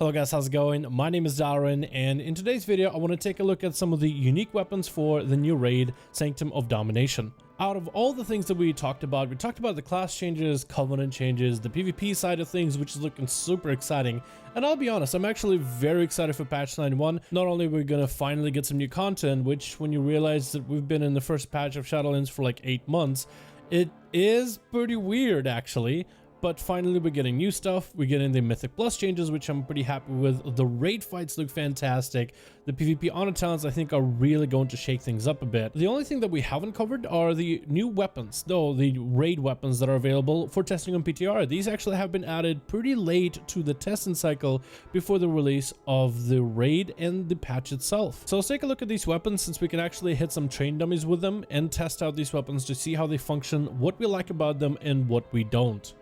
Hello guys, how's it going? My name is Dalaran, and in today's video I want to take a look at some of the unique weapons for the new raid, Sanctum of Domination. Out of all the things that we talked about the class changes, covenant changes, the PvP side of things, which is looking super exciting. And I'll be honest, I'm actually very excited for patch 9.1. Not only are we gonna finally get some new content, which when you realize that we've been in the first patch of Shadowlands for like 8 months, it is pretty weird actually. But finally we're getting new stuff, we're getting the Mythic Plus changes, which I'm pretty happy with. The raid fights look fantastic. The PvP honor talents I think are really going to shake things up a bit. The only thing that we haven't covered are the new weapons, though the raid weapons that are available for testing on PTR. These actually have been added pretty late to the testing cycle before the release of the raid and the patch itself. So let's take a look at these weapons, since we can actually hit some train dummies with them and test out these weapons to see how they function, what we like about them and what we don't.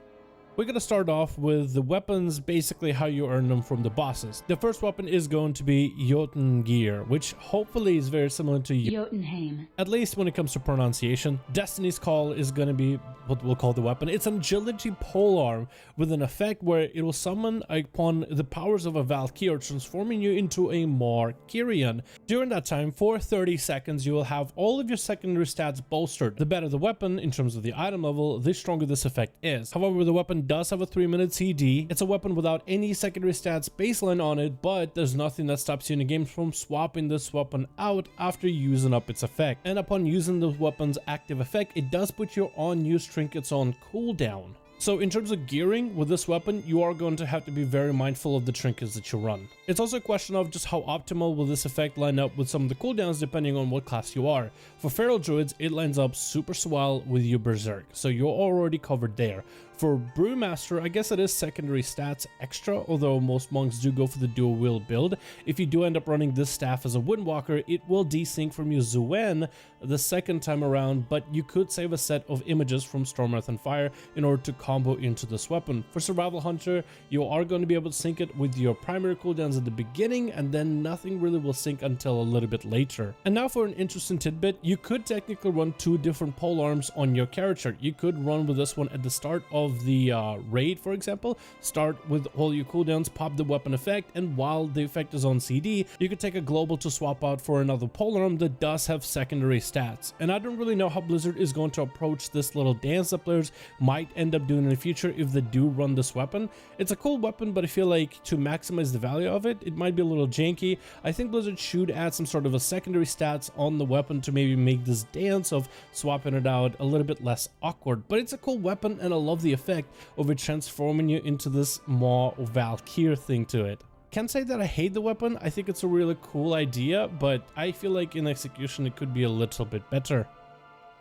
We're going to start off with the weapons, basically how you earn them from the bosses. The first weapon is going to be Yotengir, which hopefully is very similar to Jotunheim, at least when it comes to pronunciation. Destiny's Call is going to be what we'll call the weapon. It's an agility polearm with an effect where it will summon upon the powers of a Valkyr, transforming you into a Markyrian. During that time, for 30 seconds, you will have all of your secondary stats bolstered. The better the weapon in terms of the item level, the stronger this effect is. However, the weapon does have a 3-minute CD. It's a weapon without any secondary stats baseline on it, but there's nothing that stops you in the game from swapping this weapon out after using up its effect. And upon using the weapon's active effect, it does put your unused trinkets on cooldown. So in terms of gearing with this weapon, you are going to have to be very mindful of the trinkets that you run. It's also a question of just how optimal will this effect line up with some of the cooldowns depending on what class you are. For Feral Druids, it lines up super swell with your Berserk, so you're already covered there. For Brewmaster, I guess it is secondary stats extra, although most monks do go for the dual wield build. If you do end up running this staff as a Windwalker, it will desync from your Zuen the second time around, but you could save a set of images from Storm, Earth, and Fire in order to combo into this weapon. For Survival Hunter, you are going to be able to sync it with your primary cooldowns at the beginning, and then nothing really will sync until a little bit later. And now for an interesting tidbit, you could technically run 2 different polearms on your character. You could run with this one at the start of the raid, for example, start with all your cooldowns, pop the weapon effect, and while the effect is on CD, you could take a global to swap out for another polearm that does have secondary stats. And I don't really know how Blizzard is going to approach this little dance that players might end up doing in the future if they do run this weapon. It's a cool weapon, but I feel like to maximize the value of it, it might be a little janky. I think Blizzard should add some sort of a secondary stats on the weapon to maybe make this dance of swapping it out a little bit less awkward. But it's a cool weapon, and I love the effect of it transforming you into this more Valkyr thing to it. Can't say that I hate the weapon. I think it's a really cool idea, but I feel like in execution it could be a little bit better.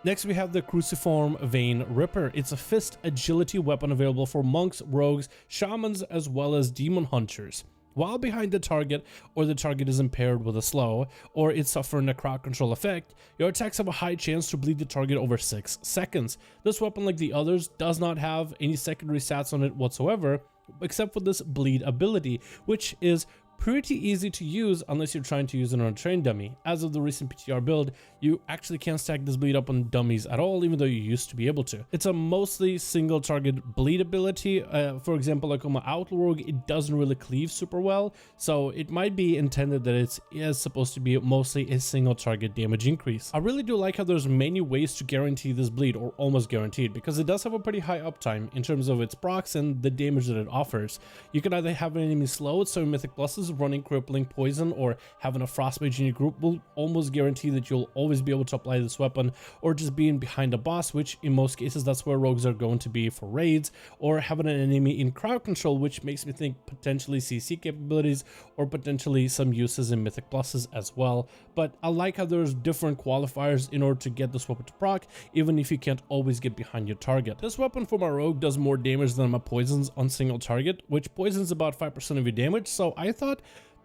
Next we have the cruciform vaneripper. It's a fist agility weapon available for monks, rogues, shamans, as well as demon hunters. While behind the target, or the target is impaired with a slow, or it's suffering a crowd control effect, your attacks have a high chance to bleed the target over 6 seconds. This weapon, like the others, does not have any secondary stats on it whatsoever, except for this bleed ability, which is pretty easy to use unless you're trying to use it on a train dummy. As of the recent PTR build, you actually can't stack this bleed up on dummies at all, even though you used to be able to. It's a mostly single target bleed ability. For example, like on my Outlaw Rogue, it doesn't really cleave super well, so it might be intended that it is supposed to be mostly a single target damage increase. I really do like how there's many ways to guarantee this bleed, or almost guaranteed, because it does have a pretty high uptime in terms of its procs and the damage that it offers. You can either have an enemy slowed, so Mythic Pluses running crippling poison, or having a frost mage in your group will almost guarantee that you'll always be able to apply this weapon, or just being behind a boss, which in most cases that's where rogues are going to be for raids, or having an enemy in crowd control, which makes me think potentially CC capabilities or potentially some uses in Mythic Pluses as well. But I like how there's different qualifiers in order to get this weapon to proc, even if you can't always get behind your target. This weapon for my rogue does more damage than my poisons on single target, which poisons about 5% of your damage, so I thought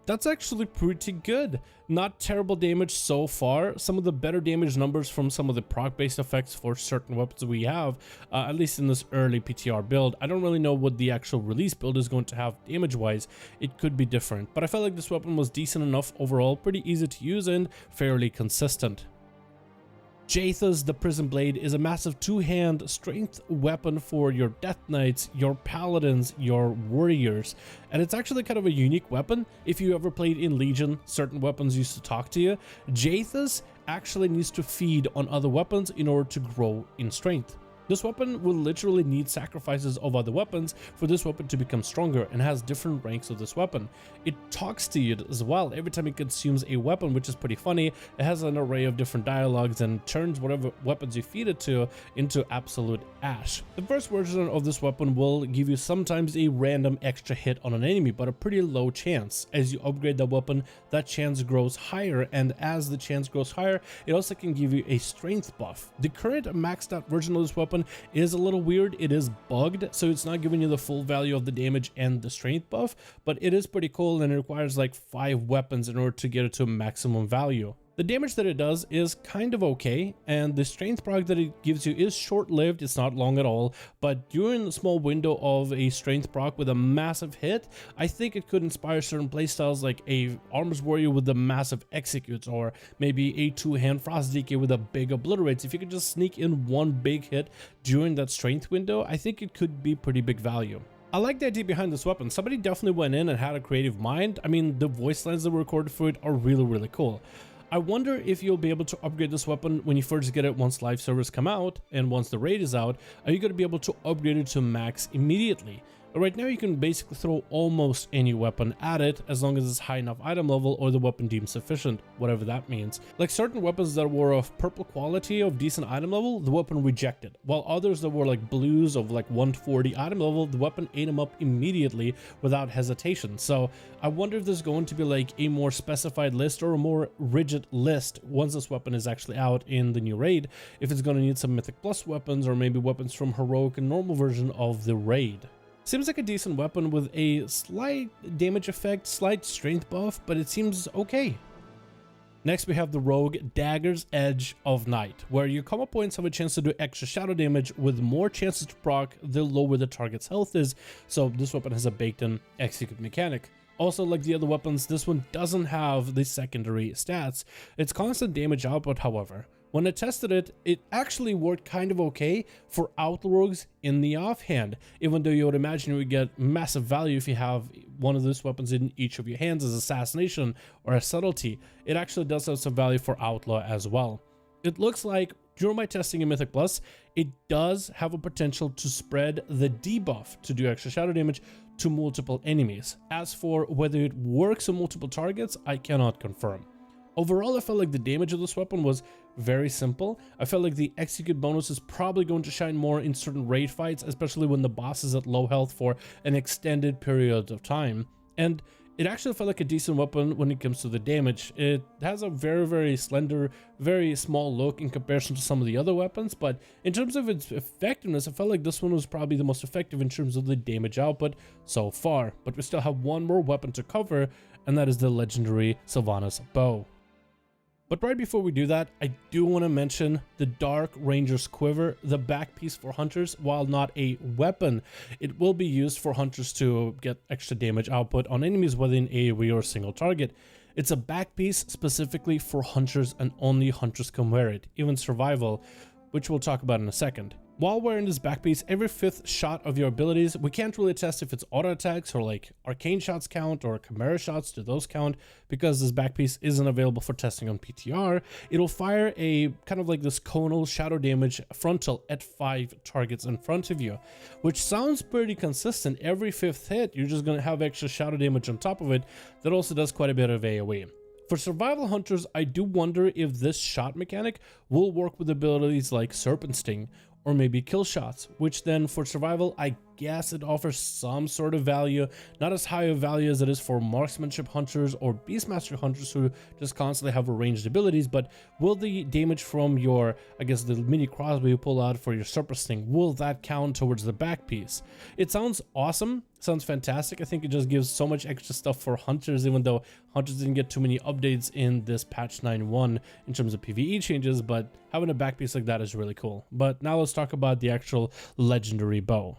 that's actually pretty good. Not terrible damage so far. Some of the better damage numbers from some of the proc-based effects for certain weapons we have, at least in this early PTR build. I don't really know what the actual release build is going to have damage-wise. It could be different, but I felt like this weapon was decent enough overall, pretty easy to use and fairly consistent. Jaethus, the Prism Blade, is a massive two-hand strength weapon for your Death Knights, your Paladins, your Warriors, and it's actually kind of a unique weapon. If you ever played in Legion, certain weapons used to talk to you. Jaethus actually needs to feed on other weapons in order to grow in strength. This weapon will literally need sacrifices of other weapons for this weapon to become stronger, and has different ranks of this weapon. It talks to you as well every time it consumes a weapon, which is pretty funny. It has an array of different dialogues and turns whatever weapons you feed it to into absolute ash. The first version of this weapon will give you sometimes a random extra hit on an enemy, but a pretty low chance. As you upgrade the weapon, that chance grows higher, and as the chance grows higher, it also can give you a strength buff. The current maxed out version of this weapon is a little weird. It is bugged, so it's not giving you the full value of the damage and the strength buff, but it is pretty cool, and it requires like 5 weapons in order to get it to maximum value. The damage that it does is kind of okay, and the strength proc that it gives you is short-lived. It's not long at all, but during the small window of a strength proc with a massive hit, I think it could inspire certain playstyles like a Armor's Warrior with a massive executes, or maybe a two-hand Frost DK with a big obliterates. If you could just sneak in one big hit during that strength window, I think it could be pretty big value. I like the idea behind this weapon. Somebody definitely went in and had a creative mind. I mean, the voice lines that were recorded for it are really cool. I wonder if you'll be able to upgrade this weapon when you first get it once live servers come out, and once the raid is out, are you going to be able to upgrade it to max immediately? Right now you can basically throw almost any weapon at it as long as it's high enough item level or the weapon deemed sufficient, whatever that means. Like certain weapons that were of purple quality of decent item level, the weapon rejected, while others that were like blues of like 140 item level, the weapon ate them up immediately without hesitation. So I wonder if there's going to be like a more specified list or a more rigid list once this weapon is actually out in the new raid, if it's going to need some Mythic Plus weapons or maybe weapons from heroic and normal version of the raid. Seems like a decent weapon with a slight damage effect, slight strength buff, but it seems okay. Next we have the Rogue Dagger's Edge of Night, where your combo points have a chance to do extra shadow damage with more chances to proc the lower the target's health is, so this weapon has a baked-in execute mechanic. Also, like the other weapons, this one doesn't have the secondary stats. It's constant damage output, however. When I tested it, it actually worked kind of okay for outrogues in the offhand, even though you would imagine you would get massive value if you have one of those weapons in each of your hands as assassination or as subtlety. It actually does have some value for outlaw as well. It looks like during my testing in Mythic Plus, it does have a potential to spread the debuff to do extra shadow damage to multiple enemies. As for whether it works on multiple targets, I cannot confirm. Overall, I felt like the damage of this weapon was very simple. I felt like the execute bonus is probably going to shine more in certain raid fights, especially when the boss is at low health for an extended period of time. And it actually felt like a decent weapon when it comes to the damage. It has a very slender, very small look in comparison to some of the other weapons, but in terms of its effectiveness, I felt like this one was probably the most effective in terms of the damage output so far. But we still have one more weapon to cover, and that is the legendary Sylvanas Bow. But right before we do that, I do want to mention the Dark Ranger's Quiver, the back piece for hunters. While not a weapon, it will be used for hunters to get extra damage output on enemies within AoE or single target. It's a back piece specifically for hunters, and only hunters can wear it, even survival, which we'll talk about in a second. While wearing this back piece, every 5th shot of your abilities, we can't really test if it's auto attacks or like arcane shots count or chimera shots, do those count, because this back piece isn't available for testing on PTR. It'll fire a kind of like this conal shadow damage frontal at 5 targets in front of you, which sounds pretty consistent. Every 5th hit, you're just going to have extra shadow damage on top of it. That also does quite a bit of AoE. For survival hunters, I do wonder if this shot mechanic will work with abilities like Serpent Sting or maybe kill shots, which then for survival, I guess it offers some sort of value, not as high a value as it is for marksmanship hunters or beastmaster hunters who just constantly have ranged abilities. But will the damage from your, I guess the mini crossbow you pull out for your Serpent Sting, will that count towards the back piece? It sounds awesome, sounds fantastic. I think it just gives so much extra stuff for hunters, even though hunters didn't get too many updates in this patch 9.1 in terms of PvE changes, but having a back piece like that is really cool. But now let's talk about the actual legendary bow.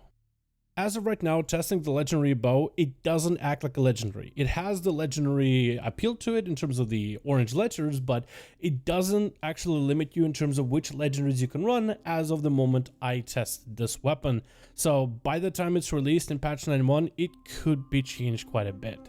As of right now, testing the legendary bow, it doesn't act like a legendary. It has the legendary appeal to it in terms of the orange letters, but it doesn't actually limit you in terms of which legendaries you can run as of the moment I tested this weapon. So by the time it's released in patch 9.1, it could be changed quite a bit.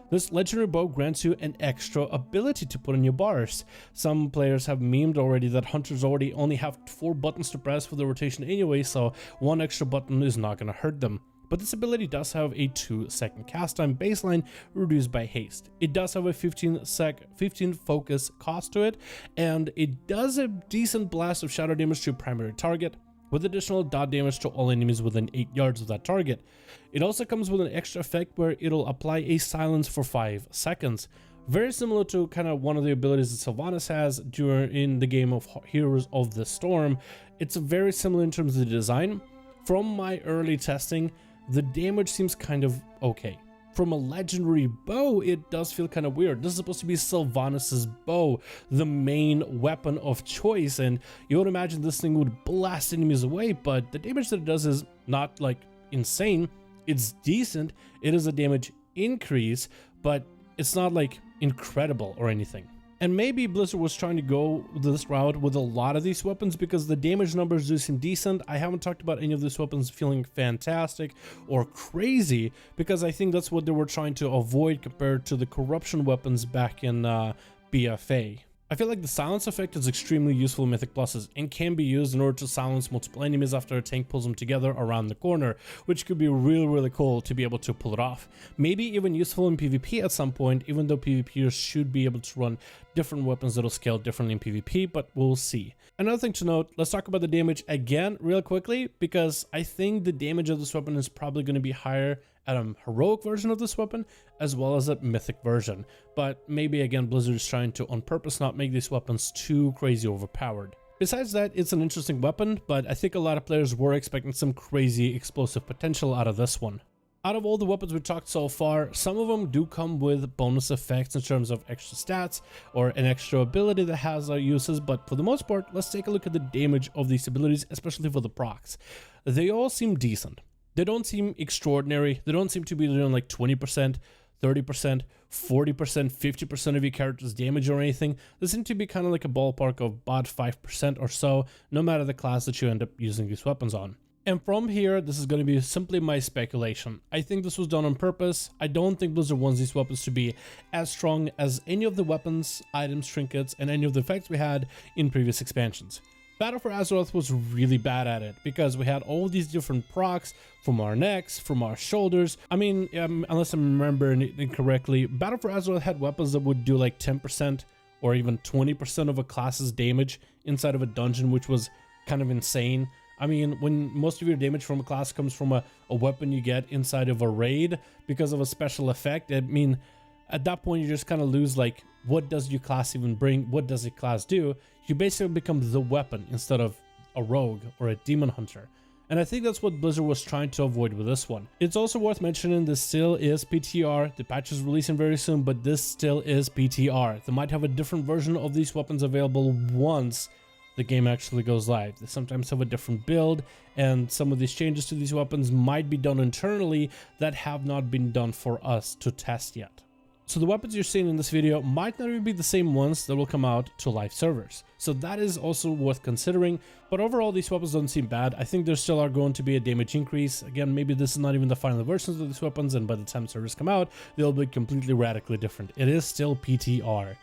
This legendary bow grants you an extra ability to put in your bars. Some players have memed already that hunters already only have 4 buttons to press for the rotation anyway, so 1 extra button is not going to hurt them. But this ability does have a 2-second cast time baseline reduced by haste. It does have a 15 focus cost to it, and it does a decent blast of shadow damage to your primary target, with additional dot damage to all enemies within 8 yards of that target. It also comes with an extra effect where it'll apply a silence for 5 seconds. Very similar to kind of one of the abilities that Sylvanas has in the game of Heroes of the Storm. It's very similar in terms of the design. From my early testing, the damage seems kind of okay. From a legendary bow, it does feel kind of weird. This is supposed to be Sylvanas's bow, the main weapon of choice, and you would imagine this thing would blast enemies away, but the damage that it does is not like insane. It's decent. It is a damage increase, but it's not like incredible or anything. And maybe Blizzard was trying to go this route with a lot of these weapons because the damage numbers do seem decent. I haven't talked about any of these weapons feeling fantastic or crazy because I think that's what they were trying to avoid compared to the corruption weapons back in BFA. I feel like the silence effect is extremely useful in Mythic Pluses and can be used in order to silence multiple enemies after a tank pulls them together around the corner, which could be really cool to be able to pull it off. Maybe even useful in PvP at some point, even though PvPers should be able to run different weapons that'll scale differently in PvP, but we'll see. Another thing to note, let's talk about the damage again real quickly, because I think the damage of this weapon is probably going to be higher at a heroic version of this weapon as well as a mythic version, but maybe again Blizzard is trying to on purpose not make these weapons too crazy overpowered. Besides that, it's an interesting weapon, but I think a lot of players were expecting some crazy explosive potential out of this one. Out of all the weapons we talked so far, some of them do come with bonus effects in terms of extra stats or an extra ability that has uses, but for the most part, let's take a look at the damage of these abilities, especially for the procs. They all seem decent. They don't seem extraordinary. They don't seem to be doing like 20%, 30%, 40%, 50% of your character's damage or anything. They seem to be kind of like a ballpark of about 5% or so, no matter the class that you end up using these weapons on. And from here, this is going to be simply my speculation. I think this was done on purpose. I don't think Blizzard wants these weapons to be as strong as any of the weapons, items, trinkets, and any of the effects we had in previous expansions. Battle for Azeroth was really bad at it because we had all these different procs from our necks, from our shoulders. I mean, unless I'm remembering it incorrectly, Battle for Azeroth had weapons that would do like 10% or even 20% of a class's damage inside of a dungeon, which was kind of insane. I mean, when most of your damage from a class comes from a weapon you get inside of a raid because of a special effect, I mean, at that point you just kind of lose like, what does your class even bring? What does your class do? You basically become the weapon instead of a rogue or a demon hunter. And I think that's what Blizzard was trying to avoid with this one. It's also worth mentioning this still is PTR. The patch is releasing very soon, but this still is PTR. They might have a different version of these weapons available once the game actually goes live. They sometimes have a different build, and some of these changes to these weapons might be done internally that have not been done for us to test yet. So the weapons you're seeing in this video might not even be the same ones that will come out to live servers. So that is also worth considering, but overall these weapons don't seem bad. I think there still are going to be a damage increase. Again, maybe this is not even the final versions of these weapons, and by the time servers come out, they'll be completely radically different. It is still PTR.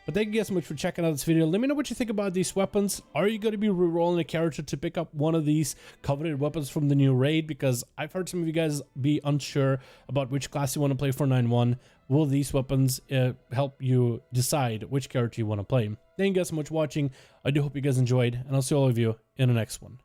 But thank you guys so much for checking out this video. Let me know what you think about these weapons. Are you going to be rerolling a character to pick up one of these coveted weapons from the new raid? Because I've heard some of you guys be unsure about which class you want to play for 9.1. Will these weapons help you decide which character you want to play? Thank you guys so much for watching. I do hope you guys enjoyed, and I'll see all of you in the next one.